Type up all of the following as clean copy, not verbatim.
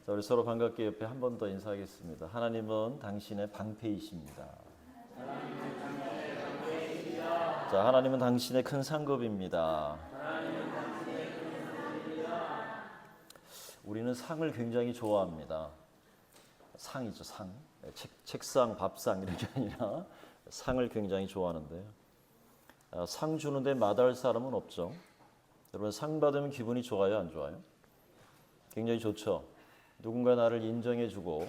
자, 우리 서로 반갑게 옆에 한 번 더 인사하겠습니다. 하나님은 당신의 방패이십니다. 자, 하나님은 당신의 큰 상급입니다. 우리는 상을 굉장히 좋아합니다. 상이죠, 상. 책상, 밥상 이런 게 아니라 상을 굉장히 좋아하는데요. 상 주는데 마다할 사람은 없죠. 여러분, 상 받으면 기분이 좋아요, 안 좋아요? 굉장히 좋죠. 누군가 나를 인정해주고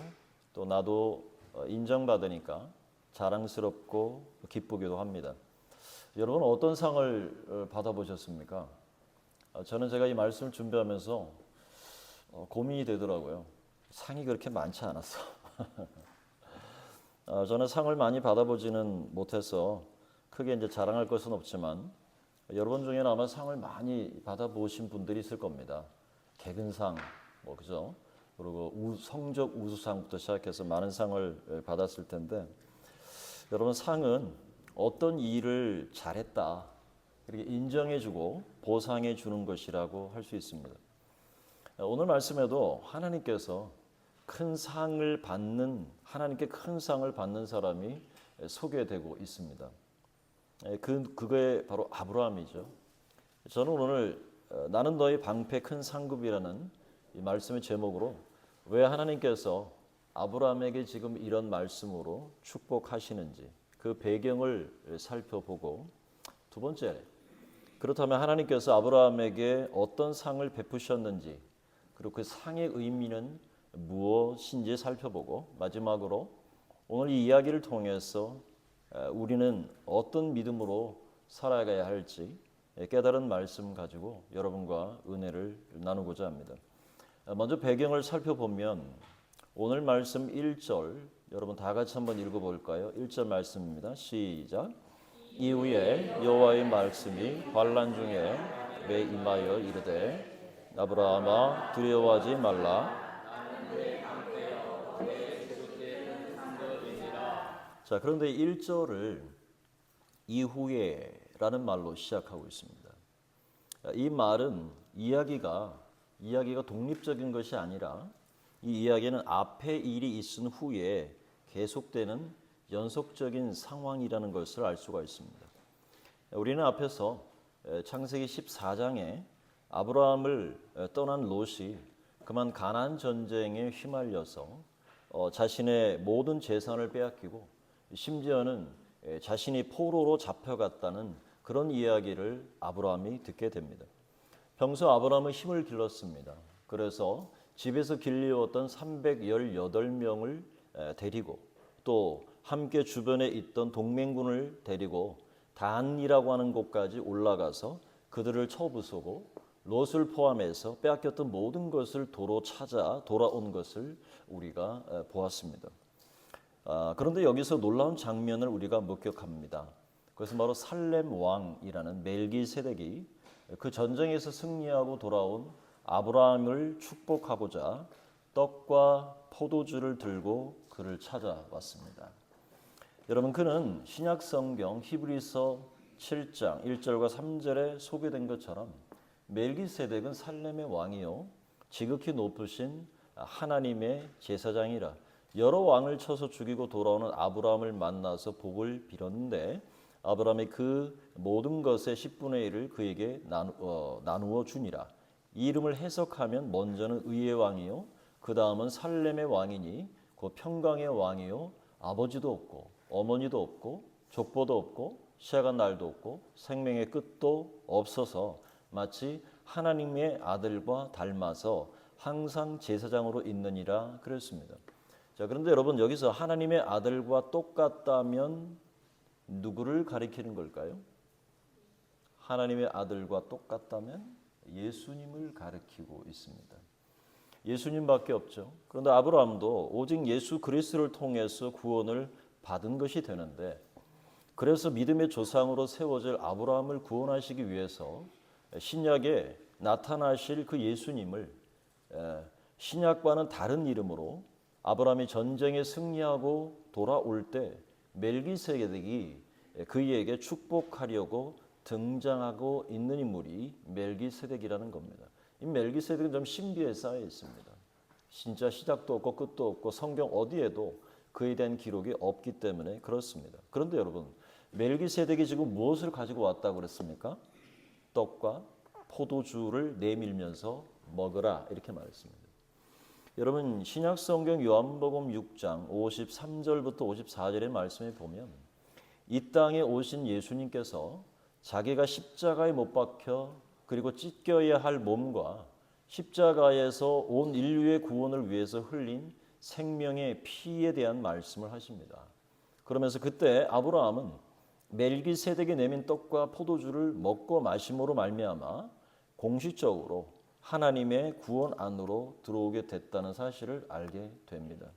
또 나도 인정받으니까 자랑스럽고 기쁘기도 합니다. 여러분, 어떤 상을 받아보셨습니까? 저는 제가 이 말씀을 준비하면서 고민이 되더라고요. 상이 그렇게 많지 않았어. 저는 상을 많이 받아보지는 못해서 크게 이제 자랑할 것은 없지만 여러분 중에는 아마 상을 많이 받아보신 분들이 있을 겁니다. 개근상, 그죠? 그리고 성적 우수상부터 시작해서 많은 상을 받았을 텐데, 여러분, 상은 어떤 일을 잘했다 이렇게 인정해주고 보상해주는 것이라고 할 수 있습니다. 오늘 말씀에도 하나님께서 하나님께 큰 상을 받는 사람이 소개되고 있습니다. 그게 바로 아브라함이죠. 저는 오늘 나는 너의 방패 큰 상급이라는 이 말씀의 제목으로 왜 하나님께서 아브라함에게 지금 이런 말씀으로 축복하시는지 그 배경을 살펴보고, 두 번째, 그렇다면 하나님께서 아브라함에게 어떤 상을 베푸셨는지 그리고 그 상의 의미는 무엇인지 살펴보고, 마지막으로 오늘 이 이야기를 통해서 우리는 어떤 믿음으로 살아가야 할지 깨달은 말씀 가지고 여러분과 은혜를 나누고자 합니다. 먼저 배경을 살펴보면 오늘 말씀 1절 여러분 다 같이 한번 읽어볼까요? 1절 말씀입니다. 시작. 이후에 여호와의 말씀이 환난 중에 내 임하여 이르되 아브라함아 두려워하지 말라. 자, 그런데 1절을 이후에라는 말로 시작하고 있습니다. 이 말은 이야기가 독립적인 것이 아니라 이 이야기는 앞에 일이 있은 후에 계속되는 연속적인 상황이라는 것을 알 수가 있습니다. 우리는 앞에서 창세기 14장에 아브라함을 떠난 롯이 그만 가나안 전쟁에 휘말려서 자신의 모든 재산을 빼앗기고 심지어는 자신이 포로로 잡혀갔다는 그런 이야기를 아브라함이 듣게 됩니다. 평소 아브라함은 힘을 길렀습니다. 그래서 집에서 길리웠던 318명을 데리고 또 함께 주변에 있던 동맹군을 데리고 단이라고 하는 곳까지 올라가서 그들을 쳐부수고 롯을 포함해서 빼앗겼던 모든 것을 도로 찾아 돌아온 것을 우리가 보았습니다. 그런데 여기서 놀라운 장면을 우리가 목격합니다. 그것은 바로 살렘 왕이라는 멜기세덱이 그 전쟁에서 승리하고 돌아온 아브라함을 축복하고자 떡과 포도주를 들고 그를 찾아왔습니다. 여러분, 그는 신약 성경 히브리서 7장 1절과 3절에 소개된 것처럼 멜기세덱은 살렘의 왕이요 지극히 높으신 하나님의 제사장이라 여러 왕을 쳐서 죽이고 돌아오는 아브라함을 만나서 복을 빌었는데 아브라함이 그 모든 것의 10분의 1을 그에게 나누어 주니라. 이 이름을 해석하면 먼저는 의의 왕이요 그 다음은 살렘의 왕이니 그 평강의 왕이요 아버지도 없고 어머니도 없고 족보도 없고 시작한 날도 없고 생명의 끝도 없어서 마치 하나님의 아들과 닮아서 항상 제사장으로 있느니라 그랬습니다. 자, 그런데 여러분, 여기서 하나님의 아들과 똑같다면 누구를 가리키는 걸까요? 하나님의 아들과 똑같다면 예수님을 가리키고 있습니다. 예수님밖에 없죠. 그런데 아브라함도 오직 예수 그리스도를 통해서 구원을 받은 것이 되는데, 그래서 믿음의 조상으로 세워질 아브라함을 구원하시기 위해서 신약에 나타나실 그 예수님을 신약과는 다른 이름으로 아브라함이 전쟁에 승리하고 돌아올 때 멜기세덱이 그에게 축복하려고 등장하고 있는 인물이 멜기세덱이라는 겁니다. 이 멜기세덱은 좀 신비에 쌓여 있습니다. 진짜 시작도 없고 끝도 없고 성경 어디에도 그에 대한 기록이 없기 때문에 그렇습니다. 그런데 여러분, 멜기세덱이 지금 무엇을 가지고 왔다고 그랬습니까? 떡과 포도주를 내밀면서 먹으라 이렇게 말했습니다. 여러분, 신약성경 요한복음 6장 53절부터 54절의 말씀에 보면 이 땅에 오신 예수님께서 자기가 십자가에 못 박혀 그리고 찢겨야 할 몸과 십자가에서 온 인류의 구원을 위해서 흘린 생명의 피에 대한 말씀을 하십니다. 그러면서 그때 아브라함은 멜기세덱이 내민 떡과 포도주를 먹고 마심으로 말미암아 공식적으로 하나님의 구원 안으로 들어오게 됐다는 사실을 알게 됩니다.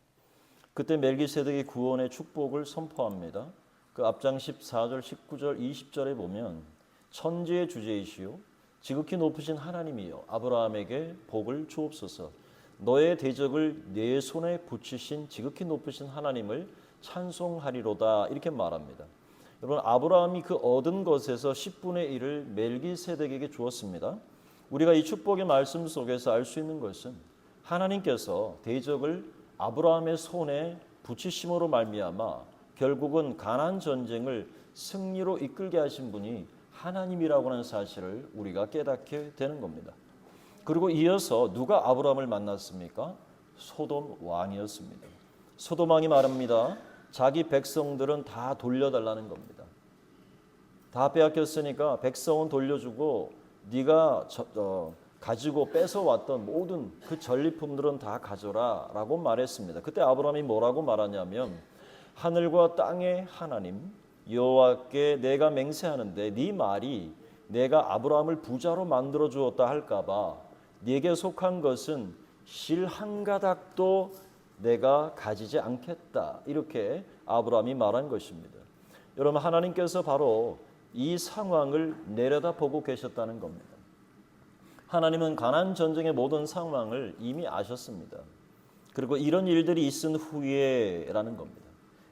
그때 멜기세덱이 구원의 축복을 선포합니다. 그 앞장 14절, 19절, 20절에 보면 천지의 주제이시오 지극히 높으신 하나님이여 아브라함에게 복을 주옵소서. 너의 대적을 내 손에 붙이신 지극히 높으신 하나님을 찬송하리로다 이렇게 말합니다. 여러분, 아브라함이 그 얻은 것에서 10분의 1을 멜기세덱에게 주었습니다. 우리가 이 축복의 말씀 속에서 알 수 있는 것은 하나님께서 대적을 아브라함의 손에 붙이심으로 말미암아 결국은 가나안 전쟁을 승리로 이끌게 하신 분이 하나님이라고 하는 사실을 우리가 깨닫게 되는 겁니다. 그리고 이어서 누가 아브라함을 만났습니까? 소돔 왕이었습니다. 소돔 왕이 말합니다. 자기 백성들은 다 돌려달라는 겁니다. 다 빼앗겼으니까 백성은 돌려주고 네가 가지고 뺏어왔던 모든 그 전리품들은 다 가져라 라고 말했습니다. 그때 아브라함이 뭐라고 말하냐면 하늘과 땅의 하나님 여호와께 내가 맹세하는데 네 말이 내가 아브라함을 부자로 만들어 주었다 할까봐 네게 속한 것은 실 한 가닥도 내가 가지지 않겠다 이렇게 아브라함이 말한 것입니다. 여러분, 하나님께서 바로 이 상황을 내려다보고 계셨다는 겁니다. 하나님은 가나안 전쟁의 모든 상황을 이미 아셨습니다. 그리고 이런 일들이 있은 후에라는 겁니다.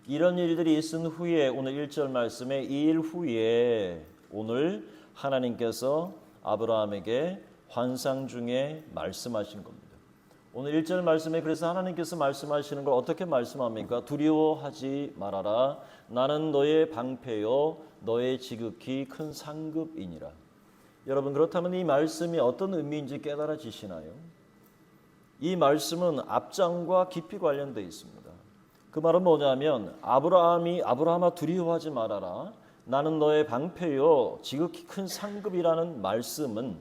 이런 일들이 있은 후에 오늘 1절 말씀에 이 일 후에 오늘 하나님께서 아브라함에게 환상 중에 말씀하신 겁니다. 오늘 1절 말씀에 그래서 하나님께서 말씀하시는 걸 어떻게 말씀합니까? 두려워하지 말아라. 나는 너의 방패요 너의 지극히 큰 상급이니라. 여러분, 그렇다면 이 말씀이 어떤 의미인지 깨달아지시나요? 이 말씀은 앞장과 깊이 관련되어 있습니다. 그 말은 뭐냐면 아브라함아 두려워하지 말아라. 나는 너의 방패요 지극히 큰 상급이라는 말씀은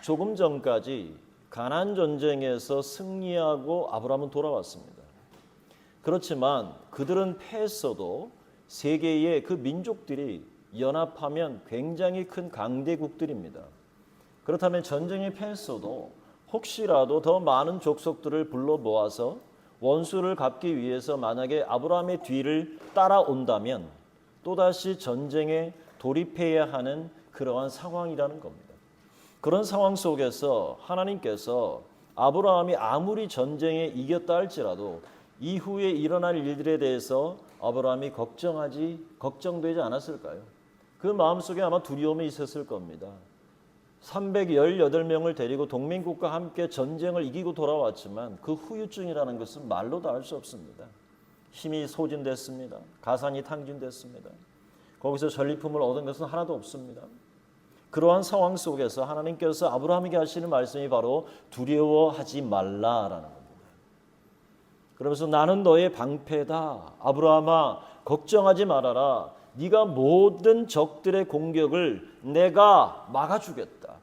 조금 전까지 가나안 전쟁에서 승리하고 아브라함은 돌아왔습니다. 그렇지만 그들은 패했어도 세계의 그 민족들이 연합하면 굉장히 큰 강대국들입니다. 그렇다면 전쟁에 패했어도 혹시라도 더 많은 족속들을 불러 모아서 원수를 갚기 위해서 만약에 아브라함의 뒤를 따라온다면 또다시 전쟁에 돌입해야 하는 그러한 상황이라는 겁니다. 그런 상황 속에서 하나님께서 아브라함이 아무리 전쟁에 이겼다 할지라도 이후에 일어날 일들에 대해서 아브라함이 걱정되지 않았을까요? 그 마음속에 아마 두려움이 있었을 겁니다. 318명을 데리고 동맹국과 함께 전쟁을 이기고 돌아왔지만 그 후유증이라는 것은 말로도 알 수 없습니다. 힘이 소진됐습니다. 가산이 탕진됐습니다. 거기서 전리품을 얻은 것은 하나도 없습니다. 그러한 상황 속에서 하나님께서 아브라함에게 하시는 말씀이 바로 두려워하지 말라라는 겁니다. 그러면서 나는 너의 방패다. 아브라함아 걱정하지 말아라. 네가 모든 적들의 공격을 내가 막아주겠다.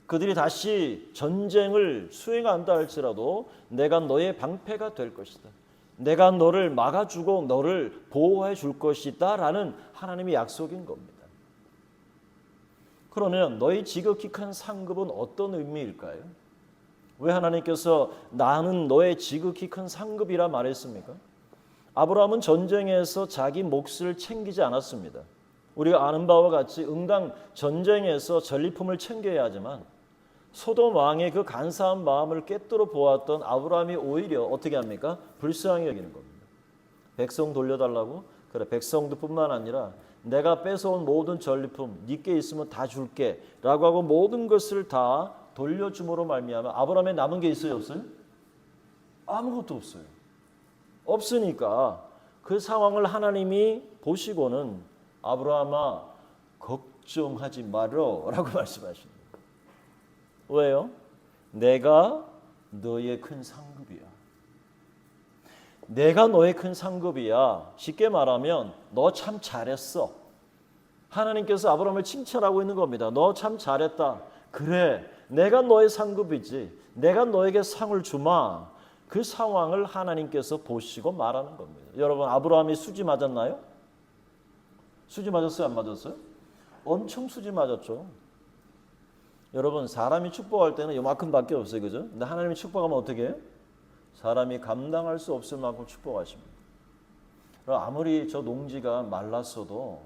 그들이 다시 전쟁을 수행한다 할지라도 내가 너의 방패가 될 것이다. 내가 너를 막아주고 너를 보호해 줄 것이다 라는 하나님의 약속인 겁니다. 그러면 너의 지극히 큰 상급은 어떤 의미일까요? 왜 하나님께서 나는 너의 지극히 큰 상급이라 말했습니까? 아브라함은 전쟁에서 자기 몫을 챙기지 않았습니다. 우리가 아는 바와 같이 응당 전쟁에서 전리품을 챙겨야 하지만 소돔 왕의 그 간사한 마음을 꿰뚫어 보았던 아브라함이 오히려 어떻게 합니까? 불쌍히 여기는 겁니다. 백성 돌려달라고? 그래, 백성도 뿐만 아니라 내가 뺏어온 모든 전리품 네게 있으면 다 줄게 라고 하고 모든 것을 다 돌려줌으로 말미암아 아브라함에 남은 게 있어요, 없어요? 아무것도 없어요. 없으니까 그 상황을 하나님이 보시고는 아브라함아 걱정하지 말어라고 말씀하십니다. 왜요? 내가 너의 큰 상급이야. 내가 너의 큰 상급이야. 쉽게 말하면 너 참 잘했어. 하나님께서 아브라함을 칭찬하고 있는 겁니다. 너 참 잘했다. 그래, 내가 너의 상급이지. 내가 너에게 상을 주마. 그 상황을 하나님께서 보시고 말하는 겁니다. 여러분, 아브라함이 수지 맞았나요? 수지 맞았어요? 안 맞았어요? 엄청 수지 맞았죠. 여러분, 사람이 축복할 때는 요만큼밖에 없어요. 그죠? 근데 하나님이 축복하면 어떻게 해요? 사람이 감당할 수 없을 만큼 축복하십니다. 아무리 저 농지가 말랐어도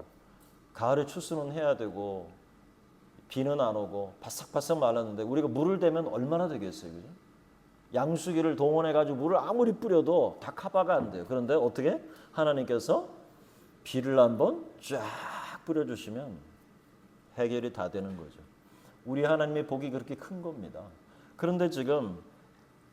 가을에 추수는 해야 되고 비는 안 오고 바싹바싹 말랐는데 우리가 물을 대면 얼마나 되겠어요. 그죠? 양수기를 동원해가지고 물을 아무리 뿌려도 다 커버가 안 돼요. 그런데 어떻게? 하나님께서 비를 한번 쫙 뿌려주시면 해결이 다 되는 거죠. 우리 하나님의 복이 그렇게 큰 겁니다. 그런데 지금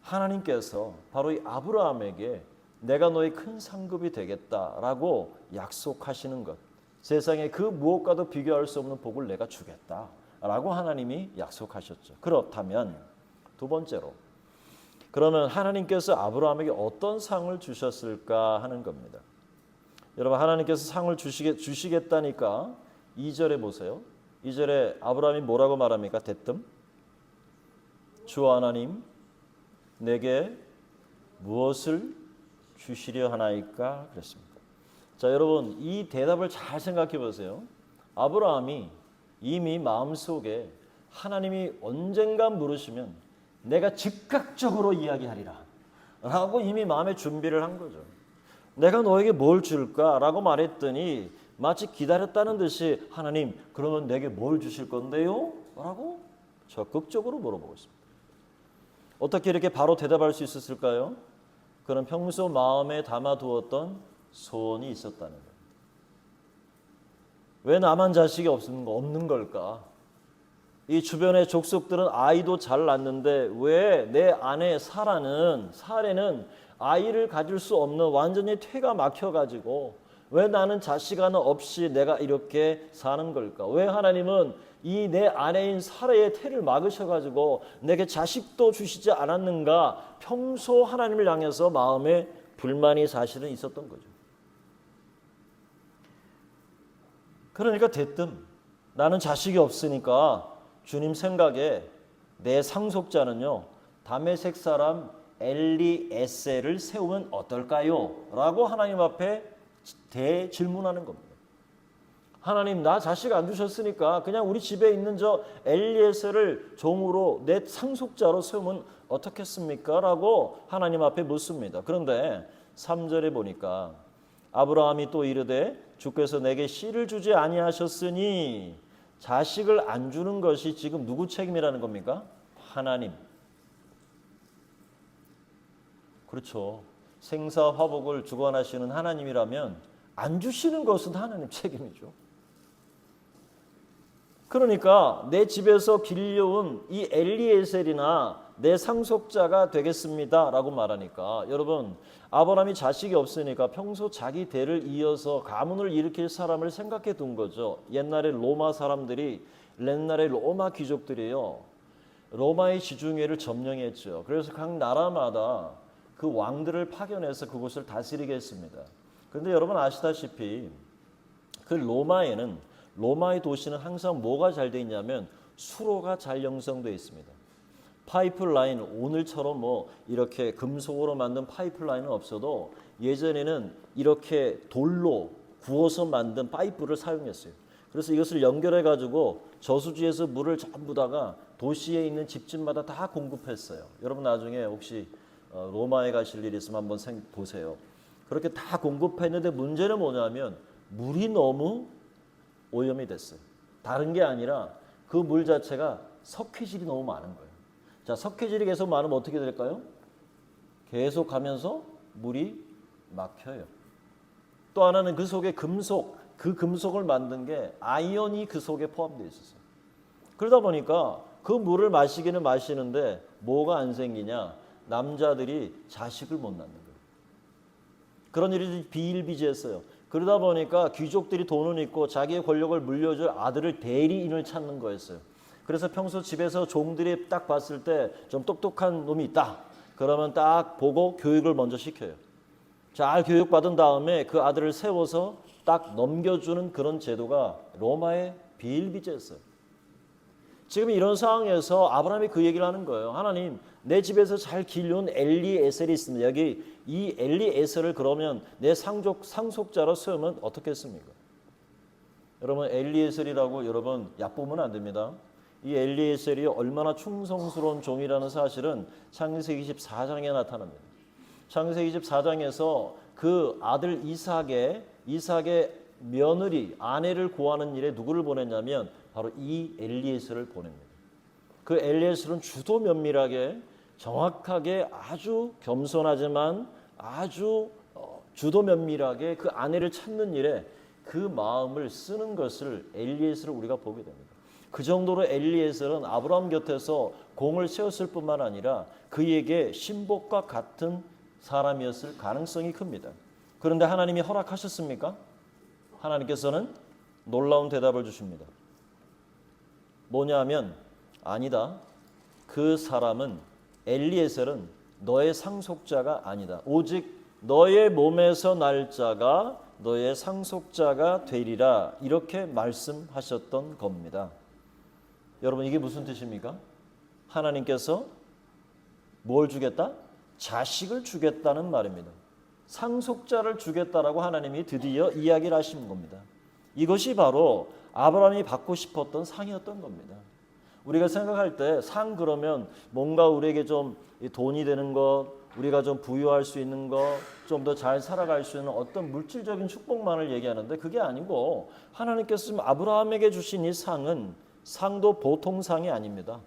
하나님께서 바로 이 아브라함에게 내가 너의 큰 상급이 되겠다라고 약속하시는 것, 세상에 그 무엇과도 비교할 수 없는 복을 내가 주겠다라고 하나님이 약속하셨죠. 그렇다면 두 번째로, 그러면 하나님께서 아브라함에게 어떤 상을 주셨을까 하는 겁니다. 여러분, 하나님께서 상을 주시겠다니까 2절에 보세요. 2절에 아브라함이 뭐라고 말합니까? 대뜸 주 하나님 내게 무엇을 주시려 하나이까? 그랬습니다. 자, 여러분, 이 대답을 잘 생각해 보세요. 아브라함이 이미 마음속에 하나님이 언젠가 물으시면 내가 즉각적으로 이야기하리라 라고 이미 마음의 준비를 한 거죠. 내가 너에게 뭘 줄까? 라고 말했더니 마치 기다렸다는 듯이 하나님, 그러면 내게 뭘 주실 건데요? 라고 적극적으로 물어보고 있습니다. 어떻게 이렇게 바로 대답할 수 있었을까요? 그는 평소 마음에 담아두었던 소원이 있었다는 거예요. 왜 나만 자식이 없는 걸까? 이 주변의 족속들은 아이도 잘 낳는데 왜 내 아내 사라는 아이를 가질 수 없는 완전히 퇴가 막혀가지고 왜 나는 자식 하나 없이 내가 이렇게 사는 걸까? 왜 하나님은 이 내 아내인 사라의 태를 막으셔가지고 내게 자식도 주시지 않았는가? 평소 하나님을 향해서 마음에 불만이 사실은 있었던 거죠. 그러니까 대뜸 나는 자식이 없으니까 주님 생각에 내 상속자는요 다메섹 사람 엘리에셀을 세우면 어떨까요? 라고 하나님 앞에 대질문하는 겁니다. 하나님, 나 자식 안 주셨으니까 그냥 우리 집에 있는 저 엘리에셀을 종으로 내 상속자로 세우면 어떻겠습니까? 라고 하나님 앞에 묻습니다. 그런데 3절에 보니까 아브라함이 또 이르되 주께서 내게 씨를 주지 아니하셨으니 자식을 안 주는 것이 지금 누구 책임이라는 겁니까? 하나님. 그렇죠. 생사화복을 주관하시는 하나님이라면 안 주시는 것은 하나님 책임이죠. 그러니까 내 집에서 길려온 이 엘리에셀이나 내 상속자가 되겠습니다 라고 말하니까 여러분, 아브라함이 자식이 없으니까 평소 자기 대를 이어서 가문을 일으킬 사람을 생각해 둔 거죠. 옛날에 로마 사람들이, 옛날에 로마 귀족들이요 로마의 지중해를 점령했죠. 그래서 각 나라마다 그 왕들을 파견해서 그곳을 다스리게 했습니다. 그런데 여러분 아시다시피 그 로마의 도시는 항상 뭐가 잘 돼 있냐면 수로가 잘 형성되어 있습니다. 파이프라인, 오늘처럼 뭐 이렇게 금속으로 만든 파이프라인은 없어도 예전에는 이렇게 돌로 구워서 만든 파이프를 사용했어요. 그래서 이것을 연결해 가지고 저수지에서 물을 전부 다가 도시에 있는 집집마다 다 공급했어요. 여러분 나중에 혹시 로마에 가실 일이 있으면 한번 보세요. 그렇게 다 공급했는데 문제는 뭐냐면 물이 너무 오염이 됐어요. 다른 게 아니라 그 물 자체가 석회질이 너무 많은 거예요. 자, 석회질이 계속 많으면 어떻게 될까요? 계속 가면서 물이 막혀요. 또 하나는 그 속에 그 금속을 만든 게 아이언이 그 속에 포함되어 있었어요. 그러다 보니까 그 물을 마시기는 마시는데 뭐가 안 생기냐? 남자들이 자식을 못 낳는 거예요. 그런 일이 비일비재했어요. 그러다 보니까 귀족들이 돈은 있고 자기의 권력을 물려줄 아들을 대리인을 찾는 거였어요. 그래서 평소 집에서 종들이 딱 봤을 때 좀 똑똑한 놈이 있다. 그러면 딱 보고 교육을 먼저 시켜요. 잘 교육받은 다음에 그 아들을 세워서 딱 넘겨주는 그런 제도가 로마의 비일비재였어요. 지금 이런 상황에서 아브라함이 그 얘기를 하는 거예요. 하나님, 내 집에서 잘 길러온 엘리에셀이 있습니다. 여기 이 엘리에셀을 그러면 내 상속자로 세우면 어떻겠습니까? 여러분, 엘리에셀이라고 여러분 얕보면 안 됩니다. 이 엘리에셀이 얼마나 충성스러운 종이라는 사실은 창세기 24장에 나타납니다. 창세기 24장에서 그 아들 이삭의 며느리 아내를 구하는 일에 누구를 보냈냐면 바로 이 엘리에셀을 보냅니다. 그 엘리에셀은 주도 면밀하게 정확하게 아주 겸손하지만 아주 주도 면밀하게 그 아내를 찾는 일에 그 마음을 쓰는 것을 엘리에셀을 우리가 보게 됩니다. 그 정도로 엘리에셀은 아브라함 곁에서 공을 세웠을 뿐만 아니라 그에게 신복과 같은 사람이었을 가능성이 큽니다. 그런데 하나님이 허락하셨습니까? 하나님께서는 놀라운 대답을 주십니다. 뭐냐면 아니다. 그 사람은 엘리에셀은 너의 상속자가 아니다. 오직 너의 몸에서 날 자가 너의 상속자가 되리라. 이렇게 말씀하셨던 겁니다. 여러분 이게 무슨 뜻입니까? 하나님께서 뭘 주겠다? 자식을 주겠다는 말입니다. 상속자를 주겠다라고 하나님이 드디어 이야기를 하신 겁니다. 이것이 바로 아브라함이 받고 싶었던 상이었던 겁니다. 우리가 생각할 때 상 그러면 뭔가 우리에게 좀 돈이 되는 것, 우리가 좀 부유할 수 있는 것, 좀 더 잘 살아갈 수 있는 어떤 물질적인 축복만을 얘기하는데 그게 아니고 하나님께서 지금 아브라함에게 주신 이 상도 보통 상이 아닙니다.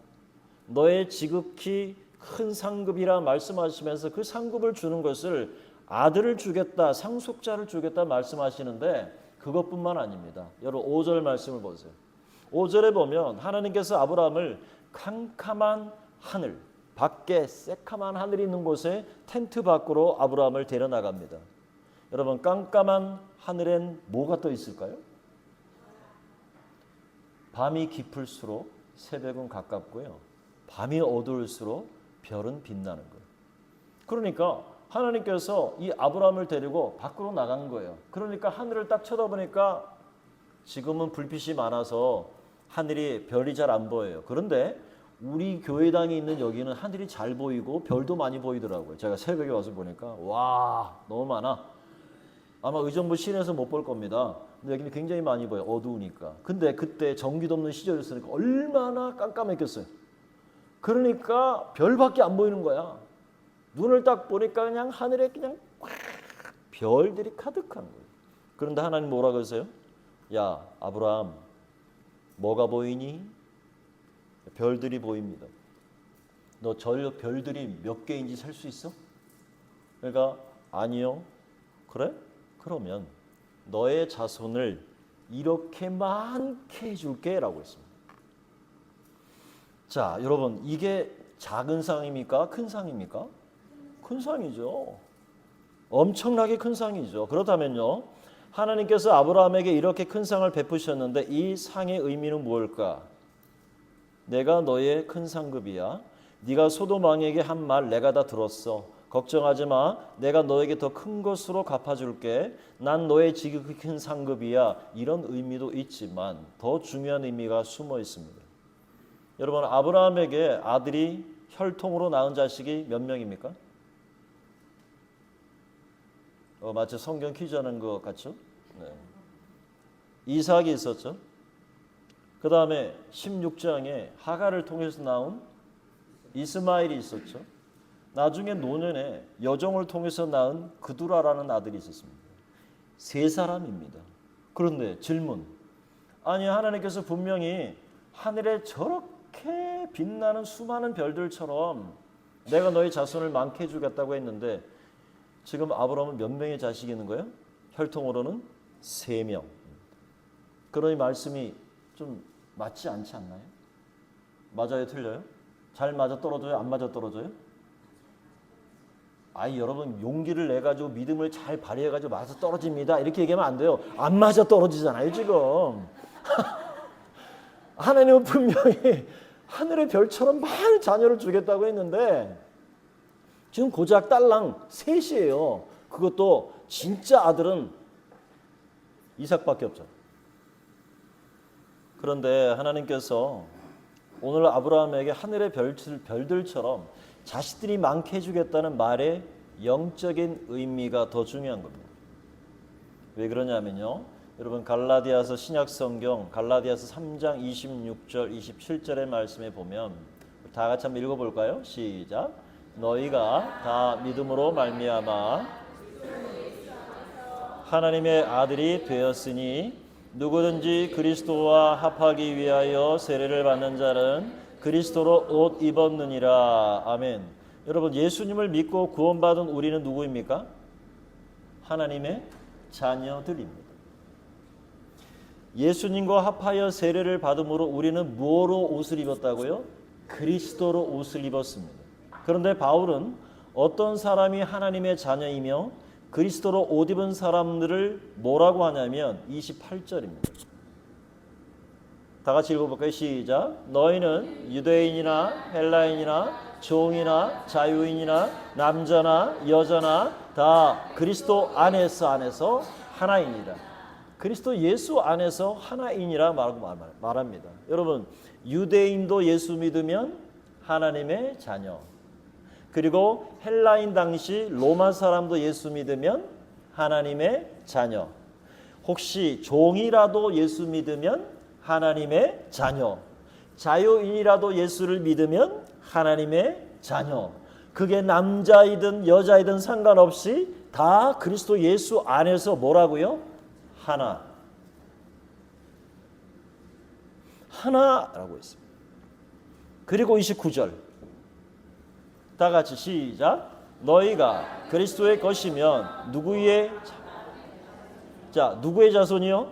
너의 지극히 큰 상급이라 말씀하시면서 그 상급을 주는 것을 아들을 주겠다, 상속자를 주겠다 말씀하시는데 그것뿐만 아닙니다. 여러분 5절 말씀을 보세요. 5절에 보면 하나님께서 아브라함을 캄캄한 하늘, 밖에 새카만 하늘이 있는 곳에 텐트 밖으로 아브라함을 데려나갑니다. 여러분 깜깜한 하늘엔 뭐가 떠 있을까요? 밤이 깊을수록 새벽은 가깝고요. 밤이 어두울수록 별은 빛나는 거예요. 그러니까 하나님께서 이 아브라함을 데리고 밖으로 나간 거예요. 그러니까 하늘을 딱 쳐다보니까 지금은 불빛이 많아서 하늘이 별이 잘 안 보여요. 그런데 우리 교회당에 있는 여기는 하늘이 잘 보이고 별도 많이 보이더라고요. 제가 새벽에 와서 보니까 와 너무 많아. 아마 의정부 시내에서 못 볼 겁니다. 근데 여기는 굉장히 많이 보여요. 어두우니까. 근데 그때 전기도 없는 시절이었으니까 얼마나 깜깜했겠어요. 그러니까 별밖에 안 보이는 거야. 눈을 딱 보니까 그냥 하늘에 그냥 별들이 가득한 거예요. 그런데 하나님 뭐라 그러세요? 야 아브라함 뭐가 보이니? 별들이 보입니다. 너 저 별들이 몇 개인지 셀 수 있어? 그러니까 아니요. 그래? 그러면 너의 자손을 이렇게 많게 해줄게 라고 했습니다. 자 여러분 이게 작은 상입니까? 큰 상입니까? 큰 상이죠. 엄청나게 큰 상이죠. 그렇다면요. 하나님께서 아브라함에게 이렇게 큰 상을 베푸셨는데 이 상의 의미는 무엇일까? 내가 너의 큰 상급이야. 네가 소돔 왕에게 한 말 내가 다 들었어. 걱정하지 마. 내가 너에게 더 큰 것으로 갚아줄게. 난 너의 지극히 큰 상급이야. 이런 의미도 있지만 더 중요한 의미가 숨어 있습니다. 여러분 아브라함에게 아들이 혈통으로 낳은 자식이 몇 명입니까? 마치 성경 퀴즈하는 것 같죠? 네. 이삭이 있었죠. 그 다음에 16장에 하갈을 통해서 나온 이스마엘이 있었죠. 나중에 노년에 여종을 통해서 낳은 그두라라는 아들이 있었습니다. 세 사람입니다. 그런데 질문. 아니 하나님께서 분명히 하늘에 저렇게 빛나는 수많은 별들처럼 내가 너의 자손을 많게 해주겠다고 했는데 지금 아브라함은 몇 명의 자식이 있는 거예요? 혈통으로는 3명. 그러니 말씀이 좀 맞지 않지 않나요? 맞아요, 틀려요? 잘 맞아 떨어져요? 안 맞아 떨어져요? 아이 여러분 용기를 내 가지고 믿음을 잘 발휘해 가지고 맞아 떨어집니다. 이렇게 얘기하면 안 돼요. 안 맞아 떨어지잖아요, 지금. 하나님은 분명히 하늘의 별처럼 많은 자녀를 주겠다고 했는데 지금 고작 딸랑 셋이에요. 그것도 진짜 아들은 이삭밖에 없잖아요. 그런데 하나님께서 오늘 아브라함에게 하늘의 별들처럼 자식들이 많게 해주겠다는 말의 영적인 의미가 더 중요한 겁니다. 왜 그러냐면요. 여러분 갈라디아서 신약성경 갈라디아서 3장 26절 27절의 말씀에 보면 다 같이 한번 읽어볼까요? 시작. 너희가 다 믿음으로 말미암아 하나님의 아들이 되었으니 누구든지 그리스도와 합하기 위하여 세례를 받는 자는 그리스도로 옷 입었느니라. 아멘. 여러분 예수님을 믿고 구원받은 우리는 누구입니까? 하나님의 자녀들입니다. 예수님과 합하여 세례를 받음으로 우리는 무엇으로 옷을 입었다고요? 그리스도로 옷을 입었습니다. 그런데 바울은 어떤 사람이 하나님의 자녀이며 그리스도로 옷 입은 사람들을 뭐라고 하냐면 28절입니다. 다 같이 읽어볼까요? 시작. 너희는 유대인이나 헬라인이나 종이나 자유인이나 남자나 여자나 다 그리스도 안에서 하나이니라. 그리스도 예수 안에서 하나이니라 말합니다. 여러분 유대인도 예수 믿으면 하나님의 자녀. 그리고 헬라인 당시 로마 사람도 예수 믿으면 하나님의 자녀. 혹시 종이라도 예수 믿으면 하나님의 자녀. 자유인이라도 예수를 믿으면 하나님의 자녀. 그게 남자이든 여자이든 상관없이 다 그리스도 예수 안에서 뭐라고요? 하나라고 했습니다. 그리고 29절 다 같이 시작. 너희가 그리스도의 것이면 누구의 누구의 자손이요?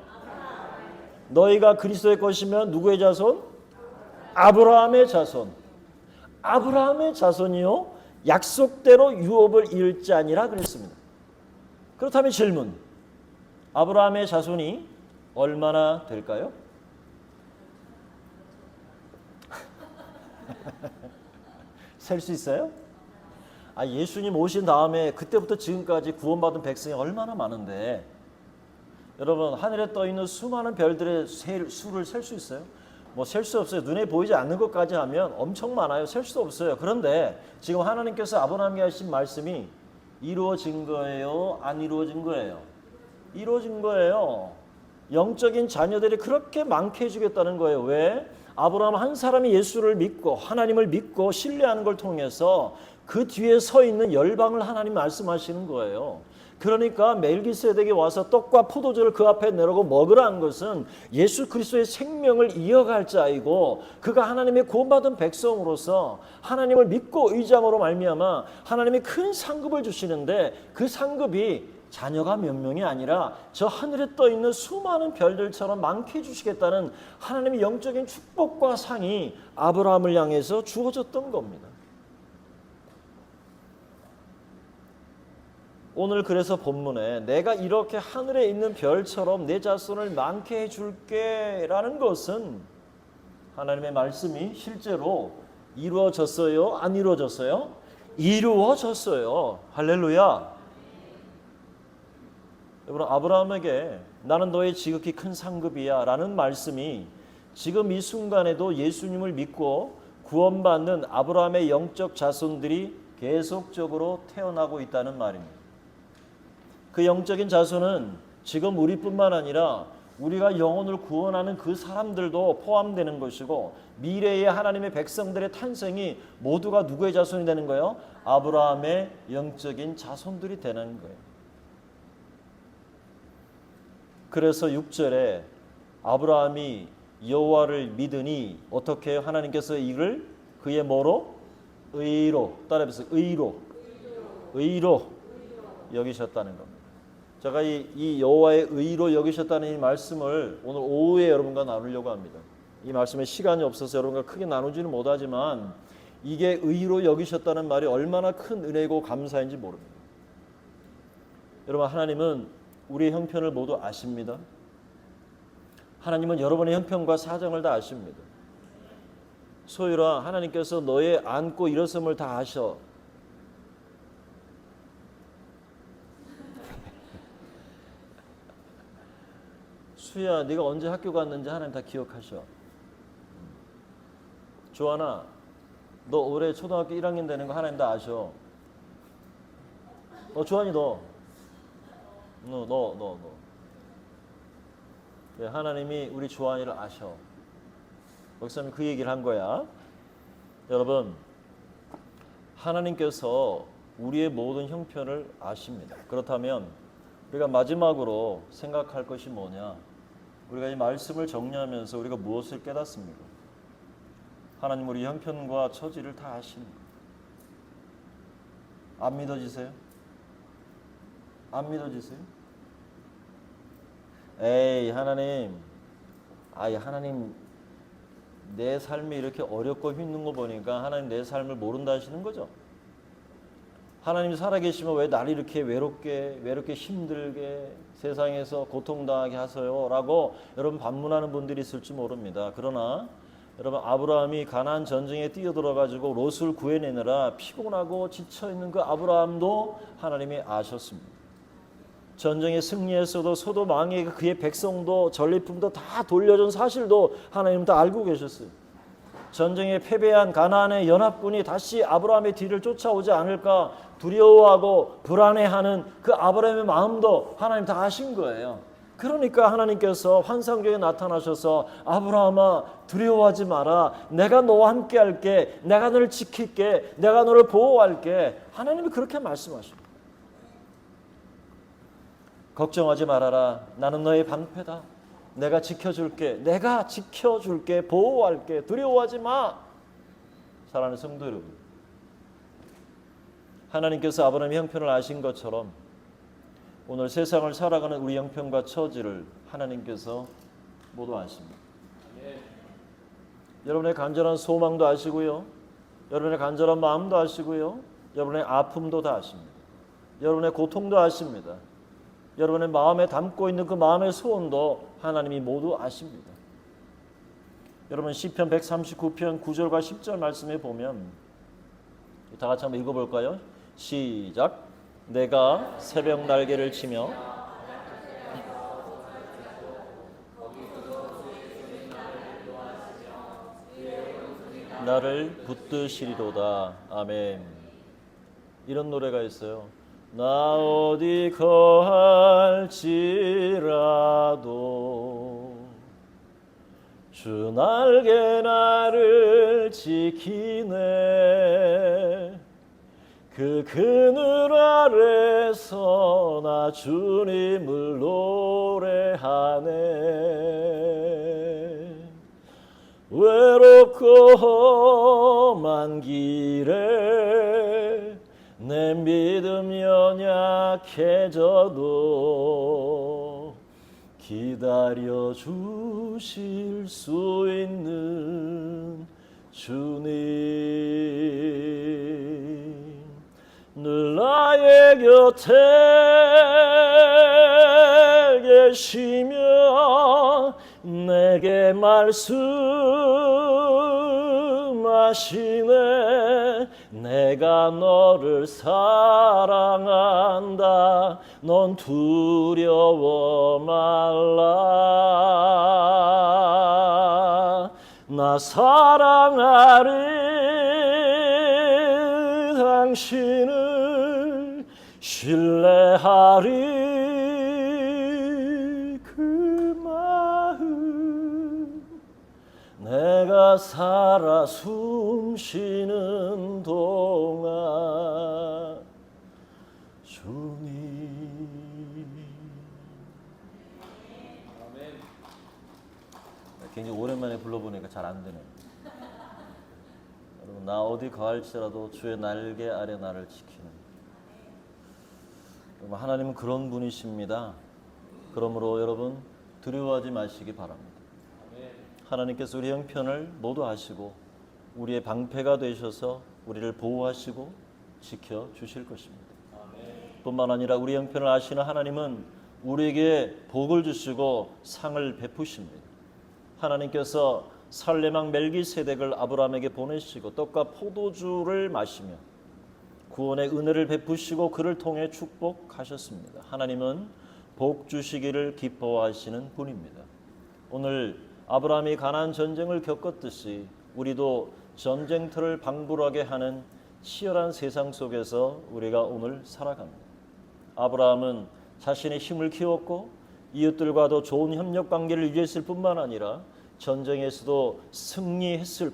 너희가 그리스도의 것이면 누구의 자손? 아브라함의 자손. 아브라함의 자손이요 약속대로 유업을 이을 자니라 그랬습니다. 그렇다면 질문. 아브라함의 자손이 얼마나 될까요? 셀 수 있어요? 예수님 오신 다음에 그때부터 지금까지 구원받은 백성이 얼마나 많은데 여러분 하늘에 떠있는 수많은 별들의 수를 셀 수 있어요? 뭐 셀 수 없어요. 눈에 보이지 않는 것까지 하면 엄청 많아요. 셀 수 없어요. 그런데 지금 하나님께서 아브라함에게 하신 말씀이 이루어진 거예요? 안 이루어진 거예요? 이루어진 거예요. 영적인 자녀들이 그렇게 많게 해주겠다는 거예요. 왜? 아브라함 한 사람이 예수를 믿고 하나님을 믿고 신뢰하는 걸 통해서 그 뒤에 서 있는 열방을 하나님 말씀하시는 거예요. 그러니까 멜기세덱이 와서 떡과 포도주를 그 앞에 내놓고 먹으라 한 것은 예수 그리스도의 생명을 이어갈 자이고 그가 하나님의 구원받은 백성으로서 하나님을 믿고 의지함으로 말미암아 하나님이 큰 상급을 주시는데 그 상급이 자녀가 몇 명이 아니라 저 하늘에 떠있는 수많은 별들처럼 많게 해주시겠다는 하나님의 영적인 축복과 상이 아브라함을 향해서 주어졌던 겁니다. 오늘 그래서 본문에 내가 이렇게 하늘에 있는 별처럼 내 자손을 많게 해줄게 라는 것은 하나님의 말씀이 실제로 이루어졌어요? 안 이루어졌어요? 이루어졌어요. 할렐루야. 여러분 아브라함에게 나는 너의 지극히 큰 상급이야 라는 말씀이 지금 이 순간에도 예수님을 믿고 구원받는 아브라함의 영적 자손들이 계속적으로 태어나고 있다는 말입니다. 그 영적인 자손은 지금 우리뿐만 아니라 우리가 영혼을 구원하는 그 사람들도 포함되는 것이고 미래의 하나님의 백성들의 탄생이 모두가 누구의 자손이 되는 거예요? 아브라함의 영적인 자손들이 되는 거예요. 그래서 6절에 아브라함이 여호와를 믿으니 어떻게 하나님께서 이를 그의 뭐로? 의로. 따라해보세요. 의로 여기셨다는 겁니다. 제가 이 여호와의 의로 여기셨다는 이 말씀을 오늘 오후에 여러분과 나누려고 합니다. 이 말씀에 시간이 없어서 여러분과 크게 나누지는 못하지만 이게 의로 여기셨다는 말이 얼마나 큰 은혜고 감사인지 모릅니다. 여러분, 하나님은 우리의 형편을 모두 아십니다. 하나님은 여러분의 형편과 사정을 다 아십니다. 소율아, 하나님께서 너의 앉고 일어섬을 다 아셔. 수야, 네가 언제 학교 갔는지 하나님 다 기억하셔. 조하나, 너 올해 초등학교 1학년 되는 거 하나님 다 아셔. 조한이 너. 네, 하나님이 우리 조한이를 아셔. 목사님 그 얘기를 한 거야. 여러분, 하나님께서 우리의 모든 형편을 아십니다. 그렇다면 우리가 마지막으로 생각할 것이 뭐냐? 우리가 이 말씀을 정리하면서 우리가 무엇을 깨닫습니까? 하나님 우리 형편과 처지를 다 아십니다. 안 믿어지세요? 안 믿어지세요? 에이, 하나님, 하나님 내 삶이 이렇게 어렵고 힘든 거 보니까 하나님 내 삶을 모른다 하시는 거죠. 하나님 살아계시면 왜 나를 이렇게 외롭게 힘들게 세상에서 고통당하게 하세요? 라고 여러분 반문하는 분들이 있을지 모릅니다. 그러나 여러분, 아브라함이 가나안 전쟁에 뛰어들어가지고 롯을 구해내느라 피곤하고 지쳐있는 그 아브라함도 하나님이 아셨습니다. 전쟁에 승리했어도 소돔 왕에게 그의 백성도 전리품도 다 돌려준 사실도 하나님 다 알고 계셨어요. 전쟁에 패배한 가나안의 연합군이 다시 아브라함의 뒤를 쫓아오지 않을까 두려워하고 불안해하는 그 아브라함의 마음도 하나님 다 아신 거예요. 그러니까 하나님께서 환상 중에 나타나셔서 아브라함아, 두려워하지 마라. 내가 너와 함께 할게. 내가 너를 지킬게. 내가 너를 보호할게. 하나님이 그렇게 말씀하십니다. 걱정하지 말아라. 나는 너의 방패다. 내가 지켜줄게. 내가 지켜줄게. 보호할게. 두려워하지 마. 사랑하는 성도 여러분, 하나님께서 아브라함의 형편을 아신 것처럼 오늘 세상을 살아가는 우리 형편과 처지를 하나님께서 모두 아십니다. 여러분의 간절한 소망도 아시고요. 여러분의 간절한 마음도 아시고요. 여러분의 아픔도 다 아십니다. 여러분의 고통도 아십니다. 여러분의 마음에 담고 있는 그 마음의 소원도 하나님이 모두 아십니다. 여러분, 시편 139편 9절과 10절 말씀에 보면 다 같이 한번 읽어볼까요? 시작. 내가 새벽 날개를 치며 나를 붙드시리로다. 아멘. 이런 노래가 있어요. 나 어디 거할지라도 주 날개 나를 지키네. 그 그늘 아래서 나 주님을 노래하네. 외롭고 험한 길에 내 믿음 연약해져도 기다려 주실 수 있는 주님, 늘 나의 곁에 계시며 내게 말씀하시네. 내가 너를 사랑한다. 넌 두려워 말라. 나 사랑하리. 당신을 신뢰하리. 그 마음 내가 살아 숨쉬는 동안 주님. 굉장히 오랜만에 불러보니까 잘 안 되네요. 여러분, 나 어디 가할지라도 주의 날개 아래 나를 지키는. 여러분, 하나님은 그런 분이십니다. 그러므로 여러분, 두려워하지 마시기 바랍니다. 하나님께서 우리 형편을 모두 아시고 우리의 방패가 되셔서 우리를 보호하시고 지켜주실 것입니다. 뿐만 아니라 우리 형편을 아시는 하나님은 우리에게 복을 주시고 상을 베푸십니다. 하나님께서 살레망 멜기세덱을 아브라함에게 보내시고 떡과 포도주를 마시며 구원의 은혜를 베푸시고 그를 통해 축복하셨습니다. 하나님은 복 주시기를 기뻐하시는 분입니다. 오늘 아브라함이 가나안 전쟁을 겪었듯이 우리도 전쟁터를 방불하게 하는 치열한 세상 속에서 우리가 오늘 살아갑니다. 아브라함은 자신의 힘을 키웠고 이웃들과도 좋은 협력 관계를 유지했을 뿐만 아니라 전쟁에서도 승리했을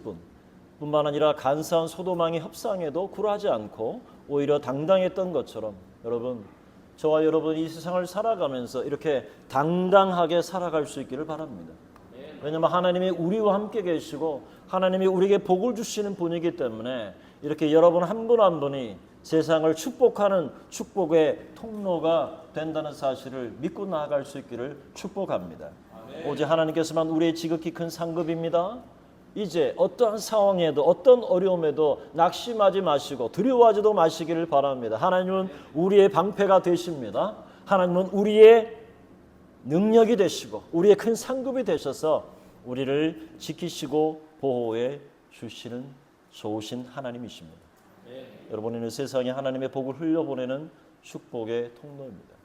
뿐만 아니라 간사한 소도망의 협상에도 굴하지 않고 오히려 당당했던 것처럼 여러분, 저와 여러분 이 세상을 살아가면서 이렇게 당당하게 살아갈 수 있기를 바랍니다. 왜냐하면 하나님이 우리와 함께 계시고 하나님이 우리에게 복을 주시는 분이기 때문에 이렇게 여러분 한 분 한 분이 세상을 축복하는 축복의 통로가 된다는 사실을 믿고 나아갈 수 있기를 축복합니다. 오직 하나님께서만 우리의 지극히 큰 상급입니다. 이제 어떠한 상황에도 어떤 어려움에도 낙심하지 마시고 두려워하지도 마시기를 바랍니다. 하나님은 우리의 방패가 되십니다. 하나님은 우리의 능력이 되시고 우리의 큰 상급이 되셔서 우리를 지키시고 보호해 주시는 좋으신 하나님이십니다. 여러분은 세상에 하나님의 복을 흘려보내는 축복의 통로입니다.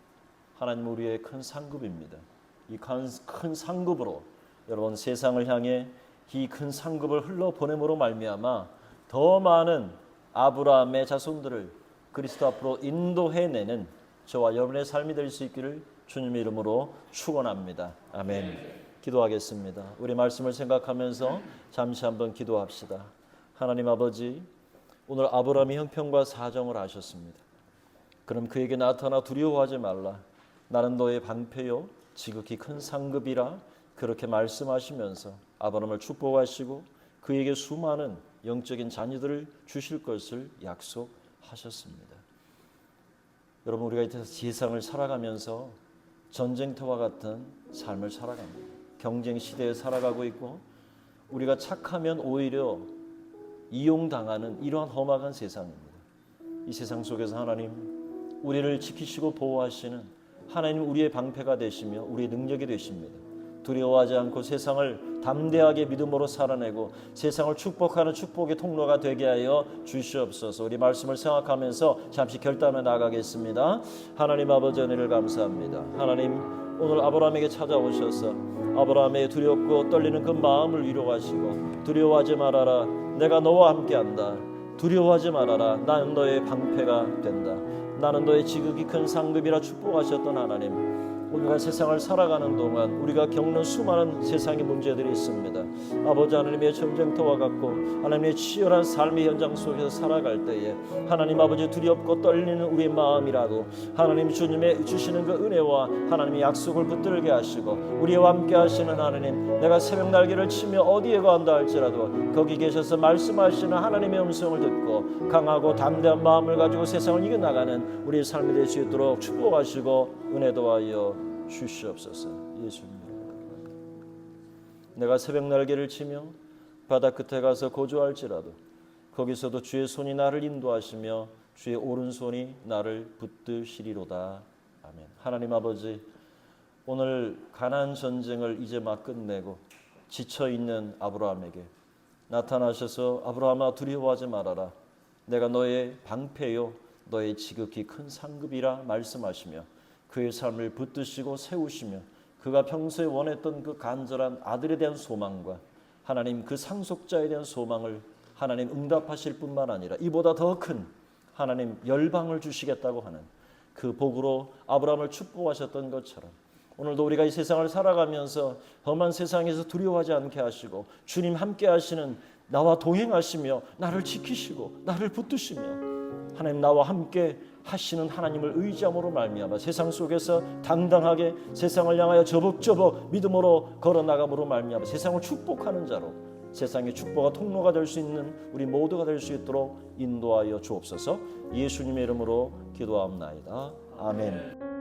하나님은 우리의 큰 상급입니다. 이 큰 상급으로 여러분 세상을 향해 이 큰 상급을 흘러보냄으로 말미암아 더 많은 아브라함의 자손들을 그리스도 앞으로 인도해내는 저와 여러분의 삶이 될 수 있기를 주님의 이름으로 축원합니다. 아멘. 기도하겠습니다. 우리 말씀을 생각하면서 잠시 한번 기도합시다. 하나님 아버지, 오늘 아브라함의 형편과 사정을 아셨습니다. 그럼 그에게 나타나 두려워하지 말라. 나는 너의 방패요 지극히 큰 상급이라 그렇게 말씀하시면서 아브라함을 축복하시고 그에게 수많은 영적인 자녀들을 주실 것을 약속하셨습니다. 여러분, 우리가 이 세상을 살아가면서 전쟁터와 같은 삶을 살아갑니다. 경쟁 시대에 살아가고 있고 우리가 착하면 오히려 이용당하는 이러한 험악한 세상입니다. 이 세상 속에서 하나님 우리를 지키시고 보호하시는 하나님 우리의 방패가 되시며 우리의 능력이 되십니다. 두려워하지 않고 세상을 담대하게 믿음으로 살아내고 세상을 축복하는 축복의 통로가 되게 하여 주시옵소서. 우리 말씀을 생각하면서 잠시 결단해 나가겠습니다. 하나님 아버지 은혜를 감사합니다. 하나님 오늘 아브라함에게 찾아오셔서 아브라함의 두렵고 떨리는 그 마음을 위로하시고 두려워하지 말아라. 내가 너와 함께한다. 두려워하지 말아라. 나는 너의 방패가 된다. 나는 너의 지극히 큰 상급이라 축복하셨던 하나님, 우리가 세상을 살아가는 동안 우리가 겪는 수많은 세상의 문제들이 있습니다. 아버지 하나님의 전쟁터와 같고 하나님의 치열한 삶의 현장 속에서 살아갈 때에 하나님 아버지 두렵고 떨리는 우리의 마음이라도 하나님 주님의 주시는 그 은혜와 하나님의 약속을 붙들게 하시고 우리와 함께 하시는 하나님, 내가 새벽 날개를 치며 어디에 간다 할지라도 거기 계셔서 말씀하시는 하나님의 음성을 듣고 강하고 담대한 마음을 가지고 세상을 이겨나가는 우리의 삶이 될 수 있도록 축복하시고 은혜 도와여 주시옵소서. 예수님, 내가 새벽 날개를 치며 바다 끝에 가서 거주할지라도 거기서도 주의 손이 나를 인도하시며 주의 오른손이 나를 붙드시리로다. 아멘. 하나님 아버지, 오늘 가나안 전쟁을 이제 막 끝내고 지쳐있는 아브라함에게 나타나셔서 아브라함아 두려워하지 말아라. 내가 너의 방패요 너의 지극히 큰 상급이라 말씀하시며 그의 삶을 붙드시고 세우시며 그가 평소에 원했던 그 간절한 아들에 대한 소망과 하나님 그 상속자에 대한 소망을 하나님 응답하실 뿐만 아니라 이보다 더 큰 하나님 열방을 주시겠다고 하는 그 복으로 아브라함을 축복하셨던 것처럼 오늘도 우리가 이 세상을 살아가면서 험한 세상에서 두려워하지 않게 하시고 주님 함께 하시는 나와 동행하시며 나를 지키시고 나를 붙드시며 하나님 나와 함께 하시는 하나님을 의지함으로 말미암아 세상 속에서 당당하게 세상을 향하여 저벅저벅 믿음으로 걸어나감으로 말미암아 세상을 축복하는 자로 세상의 축복과 통로가 될 수 있는 우리 모두가 될 수 있도록 인도하여 주옵소서. 예수님의 이름으로 기도하옵나이다. 아멘.